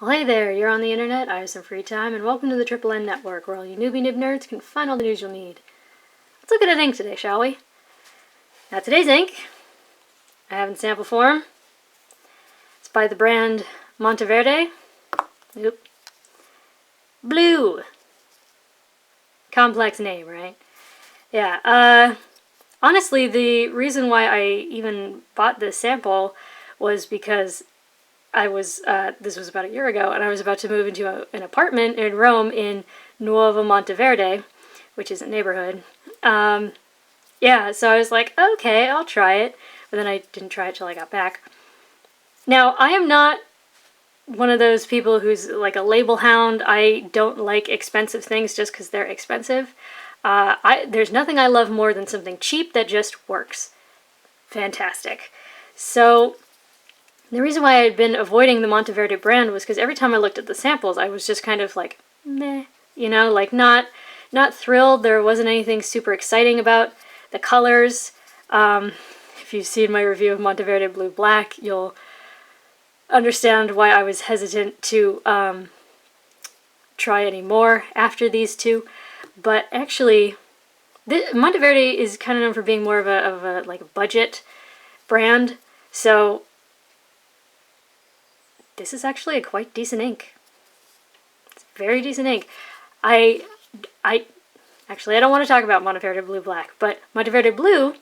Well, hey there, you're on the internet, I have some free time, and welcome to the Triple N Network, where all you newbie nib nerds can find all the news you'll need. Let's look at an ink today, shall we? Now, today's ink, I have in sample form. It's by the brand MonteVerde. Blue. Complex name, right? Yeah, honestly, the reason why I even bought this sample was because this was about a year ago, and I was about to move into an apartment in Rome in Nuovo Monteverde, which is a neighborhood. Yeah, so I was like, okay, I'll try it, but then I didn't try it till I got back. Now, I am not one of those people who's like a label hound. I don't like expensive things just because they're expensive. There's nothing I love more than something cheap that just works. Fantastic. So the reason why I had been avoiding the MonteVerde brand was because every time I looked at the samples, I was just kind of like, meh, you know, like not thrilled. There wasn't anything super exciting about the colors. If you've seen my review of MonteVerde Blue Black, you'll understand why I was hesitant to try any more after these two. But actually, MonteVerde is kind of known for being more of a like a budget brand, so this is actually a quite decent ink. It's very decent ink. Actually, I don't want to talk about MonteVerde Blue Black, but MonteVerde Blue,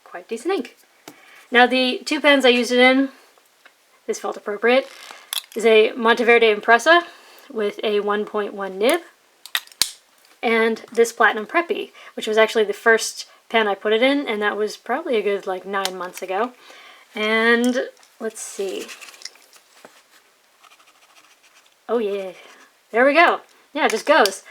quite decent ink. Now, the two pens I used it in, this felt appropriate, is a MonteVerde Impressa with a 1.1 nib, and this Platinum Preppy, which was actually the first pen I put it in, and that was probably a good, like, 9 months ago. And let's see. Oh yeah, there we go. Yeah, it just goes.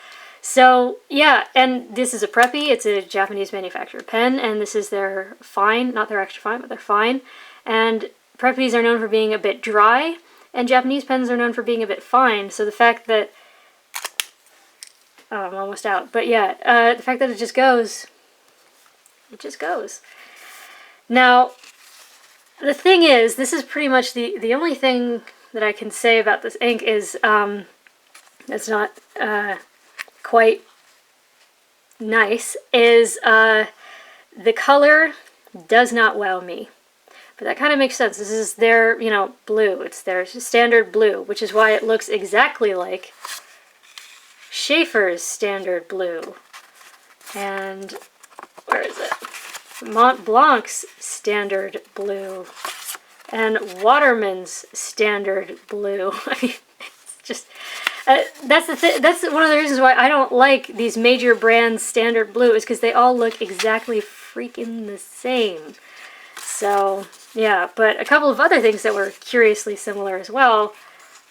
So yeah, and this is a Preppy. It's a Japanese manufactured pen, and this is their fine, not their extra fine, but their fine. And Preppies are known for being a bit dry, and Japanese pens are known for being a bit fine. So the fact that, oh, I'm almost out. But yeah, the fact that it just goes. Now, the thing is, this is pretty much the only thing that I can say about this ink is it's not quite nice, is the color does not wow me. But that kind of makes sense. This is their, you know, blue. It's their standard blue, which is why it looks exactly like Schaefer's standard blue. And where is it? Mont Blanc's standard blue. And Waterman's standard blue. I mean, it's just that's one of the reasons why I don't like these major brands' standard blue, is because they all look exactly freaking the same. So yeah, but a couple of other things that were curiously similar as well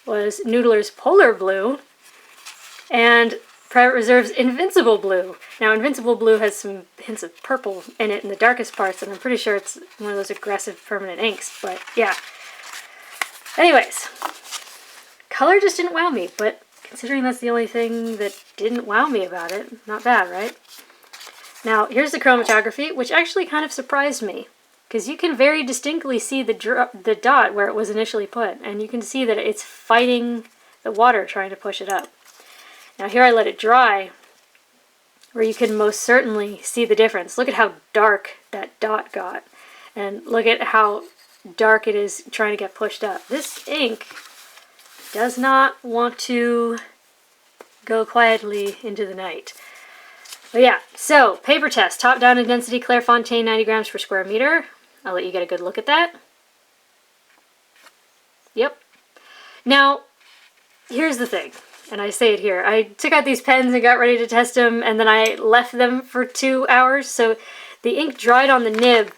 was Noodler's Polar Blue and Private Reserve's Invincible Blue. Now, Invincible Blue has some hints of purple in it in the darkest parts, and I'm pretty sure it's one of those aggressive permanent inks, but yeah. Anyways, color just didn't wow me, but considering that's the only thing that didn't wow me about it, not bad, right? Now, here's the chromatography, which actually kind of surprised me, because you can very distinctly see the dot where it was initially put, and you can see that it's fighting the water trying to push it up. Now here I let it dry, where you can most certainly see the difference. Look at how dark that dot got, and look at how dark it is trying to get pushed up. This ink does not want to go quietly into the night. But yeah, so paper test. Top down in density Clairefontaine 90 grams per square meter. I'll let you get a good look at that. Yep. Now, here's the thing. And I say it here. I took out these pens and got ready to test them, and then I left them for 2 hours. So the ink dried on the nib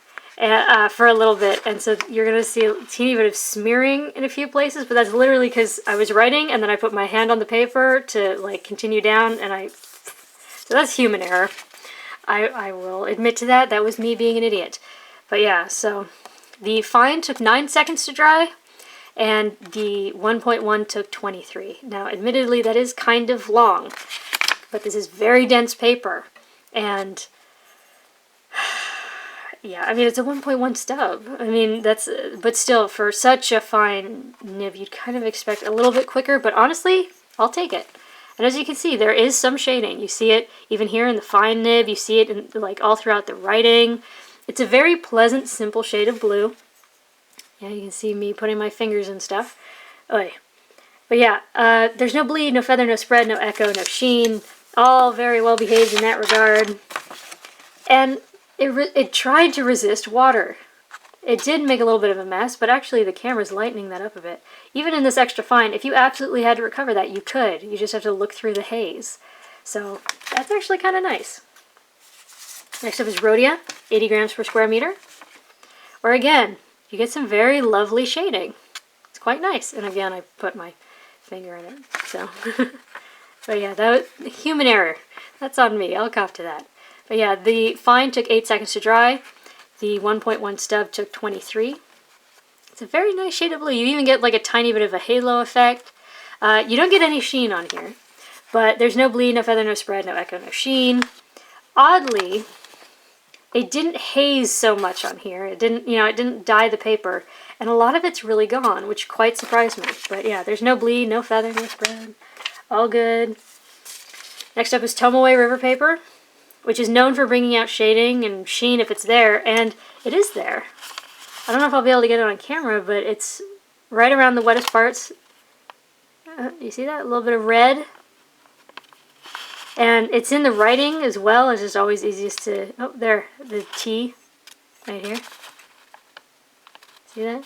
for a little bit, and so you're going to see a teeny bit of smearing in a few places, but that's literally because I was writing, and then I put my hand on the paper to like continue down, and so that's human error. I will admit to that. That was me being an idiot. But yeah, so the fine took 9 seconds to dry, and the 1.1 took 23. Now, admittedly, that is kind of long, but this is very dense paper, and yeah, I mean, it's a 1.1 stub. I mean, but still, for such a fine nib, you'd kind of expect a little bit quicker, but honestly, I'll take it. And as you can see, there is some shading. You see it even here in the fine nib. You see it in, like, all throughout the writing. It's a very pleasant, simple shade of blue. Yeah, you can see me putting my fingers and stuff. Oy. But yeah, there's no bleed, no feather, no spread, no echo, no sheen. All very well behaved in that regard. And it tried to resist water. It did make a little bit of a mess, but actually the camera's lightening that up a bit. Even in this extra fine, if you absolutely had to recover that, you could. You just have to look through the haze. So that's actually kind of nice. Next up is Rhodia, 80 grams per square meter. Where again, you get some very lovely shading. It's quite nice. And again, I put my finger in it. So, but yeah, that was human error. That's on me. I'll cop to that. But yeah, the fine took 8 seconds to dry. The 1.1 stub took 23. It's a very nice shade of blue. You even get like a tiny bit of a halo effect. You don't get any sheen on here, but there's no bleed, no feather, no spread, no echo, no sheen. Oddly, it didn't haze so much on here. It didn't dye the paper, and a lot of it's really gone, which quite surprised me. But yeah, there's no bleed, no feather, no spread. All good. Next up is Tomoe River Paper, which is known for bringing out shading and sheen if it's there, and it is there. I don't know if I'll be able to get it on camera, but it's right around the wettest parts. You see that? A little bit of red. And it's in the writing as well. It's just always easiest to... Oh, there. The T. Right here. See that?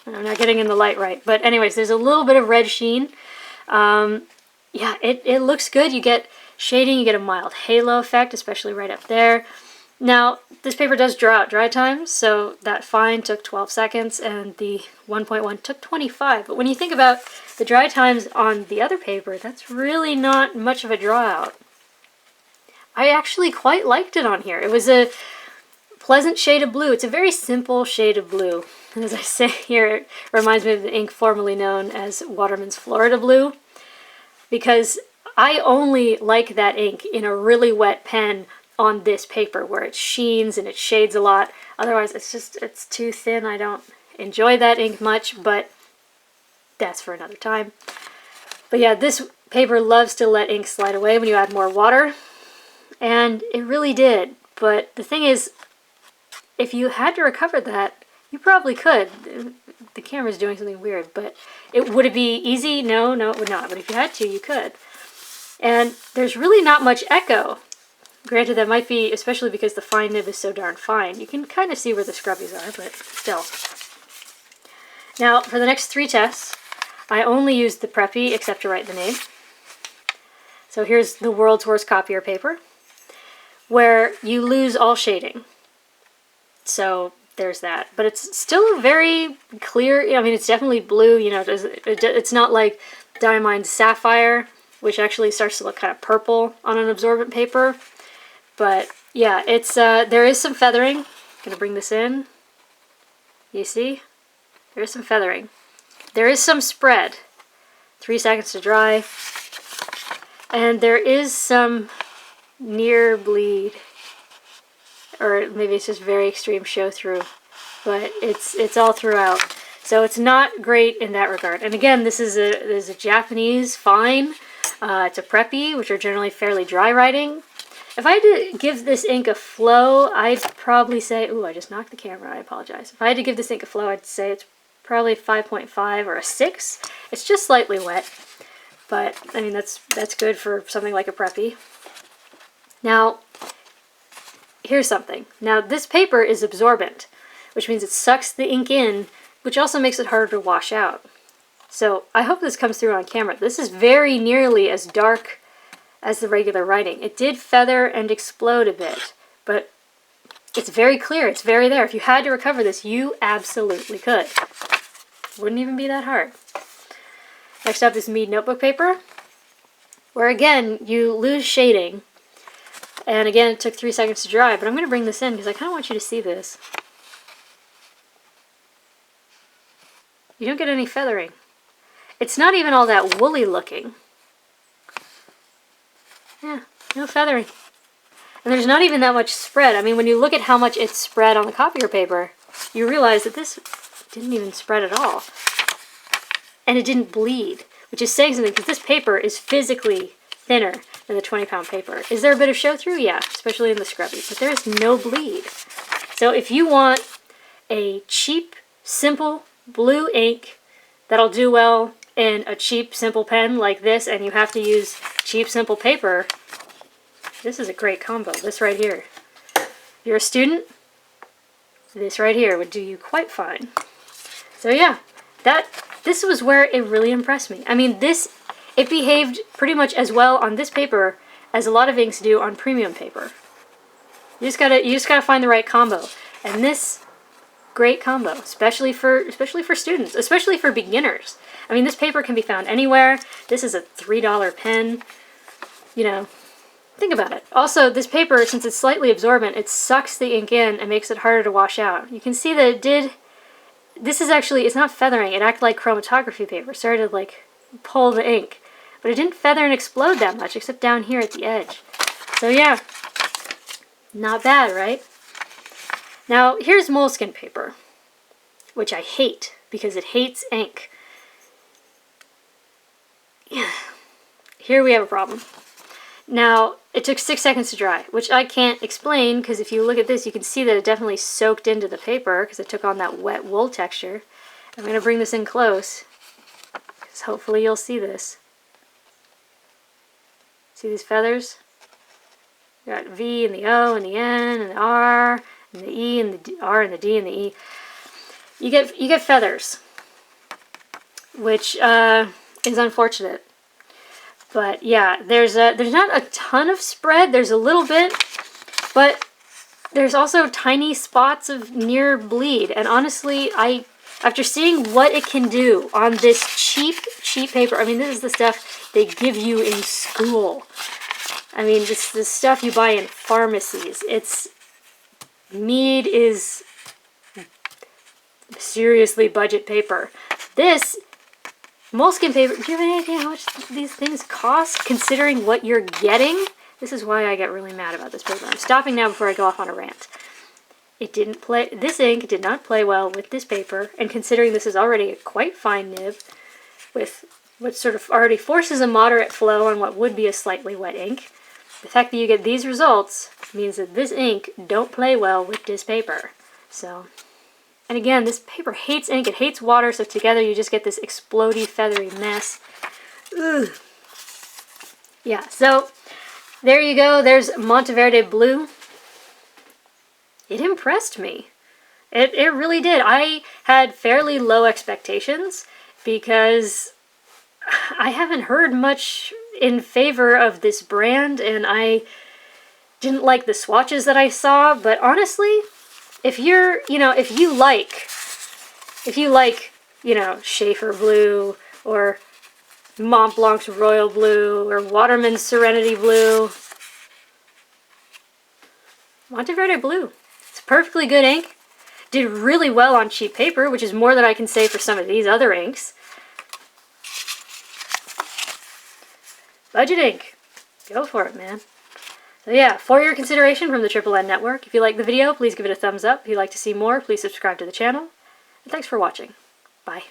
I'm not getting in the light right. But anyways, there's a little bit of red sheen. Yeah, it looks good. You get shading. You get a mild halo effect, especially right up there. Now, this paper does draw out dry times, so that fine took 12 seconds and the 1.1 took 25. But when you think about the dry times on the other paper, that's really not much of a draw out. I actually quite liked it on here. It was a pleasant shade of blue. It's a very simple shade of blue. And as I say here, it reminds me of the ink formerly known as Waterman's Florida Blue, because I only like that ink in a really wet pen on this paper where it sheens and it shades a lot. Otherwise, it's too thin. I don't enjoy that ink much, but that's for another time. But yeah, this paper loves to let ink slide away when you add more water, and it really did. But the thing is, if you had to recover that, you probably could. The camera's doing something weird, but would it be easy? No, it would not. But if you had to, you could. And there's really not much echo. Granted, that might be, especially because the fine nib is so darn fine. You can kind of see where the scrubbies are, but still. Now, for the next 3 tests, I only used the Preppy except to write the name. So here's the world's worst copier paper, where you lose all shading. So there's that. But it's still very clear. I mean, it's definitely blue. You know, it's not like Diamine Sapphire, which actually starts to look kind of purple on an absorbent paper. But yeah, it's there is some feathering. I'm gonna bring this in. You see? There is some feathering. There is some spread. 3 seconds to dry. And there is some near bleed. Or maybe it's just very extreme show through. But it's all throughout. So it's not great in that regard. And again, this is a Japanese fine. It's a Preppy, which are generally fairly dry writing. If I had to give this ink a flow, I'd probably say... Ooh, I just knocked the camera. I apologize. If I had to give this ink a flow, I'd say it's probably 5.5 or a 6. It's just slightly wet. But, I mean, that's good for something like a Preppy. Now, here's something. Now, this paper is absorbent, which means it sucks the ink in, which also makes it harder to wash out. So, I hope this comes through on camera. This is very nearly as dark as the regular writing. It did feather and explode a bit, but it's very clear. It's very there. If you had to recover this, you absolutely could. Wouldn't even be that hard. Next up is Mead Notebook Paper, where again, you lose shading. And again, it took 3 seconds to dry, but I'm going to bring this in because I kind of want you to see this. You don't get any feathering. It's not even all that woolly looking. Yeah, no feathering. And there's not even that much spread. I mean, when you look at how much it's spread on the copier paper, you realize that this didn't even spread at all. And it didn't bleed, which is saying something, because this paper is physically thinner than the 20-pound paper. Is there a bit of show through? Yeah, especially in the scrubby, but there's no bleed. So if you want a cheap, simple blue ink that'll do well in a cheap, simple pen like this, and you have to use cheap, simple paper, this is a great combo, this right here. If you're a student, this right here would do you quite fine. So yeah, this was where it really impressed me. I mean, it behaved pretty much as well on this paper as a lot of inks do on premium paper. You just gotta find the right combo. And this, great combo, especially for students, especially for beginners. I mean, this paper can be found anywhere. This is a $3 pen. You know, think about it. Also, this paper, since it's slightly absorbent, it sucks the ink in and makes it harder to wash out. You can see that it did. This is actually, it's not feathering. It acted like chromatography paper. It started to like pull the ink. But it didn't feather and explode that much, except down here at the edge. So yeah, not bad, right? Now, here's Moleskine paper, which I hate because it hates ink. Here we have a problem. Now, it took 6 seconds to dry, which I can't explain, because if you look at this, you can see that it definitely soaked into the paper, because it took on that wet wool texture. I'm going to bring this in close, because hopefully you'll see this. See these feathers? You got V and the O and the N and the R and the E and the R and the D and the E. You get feathers, which is unfortunate. But yeah, there's not a ton of spread. There's a little bit, but there's also tiny spots of near bleed. And honestly, after seeing what it can do on this cheap paper, I mean, this is the stuff they give you in school. I mean, this is the stuff you buy in pharmacies. Mead is seriously budget paper. This Moleskine paper, do you have any idea how much these things cost, considering what you're getting? This is why I get really mad about this paper. I'm stopping now before I go off on a rant. This ink did not play well with this paper, and considering this is already a quite fine nib, with what sort of already forces a moderate flow on what would be a slightly wet ink, the fact that you get these results means that this ink don't play well with this paper. So, and again, this paper hates ink, it hates water, so together you just get this explodey, feathery mess. Ugh. Yeah, so there you go. There's MonteVerde Blue. It impressed me. It really did. I had fairly low expectations because I haven't heard much in favor of this brand, and I didn't like the swatches that I saw, but honestly, if you like, Schaefer Blue, or Mont Blanc's Royal Blue, or Waterman's Serenity Blue, MonteVerde Blue. It's a perfectly good ink. Did really well on cheap paper, which is more than I can say for some of these other inks. Budget ink. Go for it, man. So yeah, for your consideration from the Triple N Network. If you like the video, please give it a thumbs up. If you'd like to see more, please subscribe to the channel. And thanks for watching. Bye.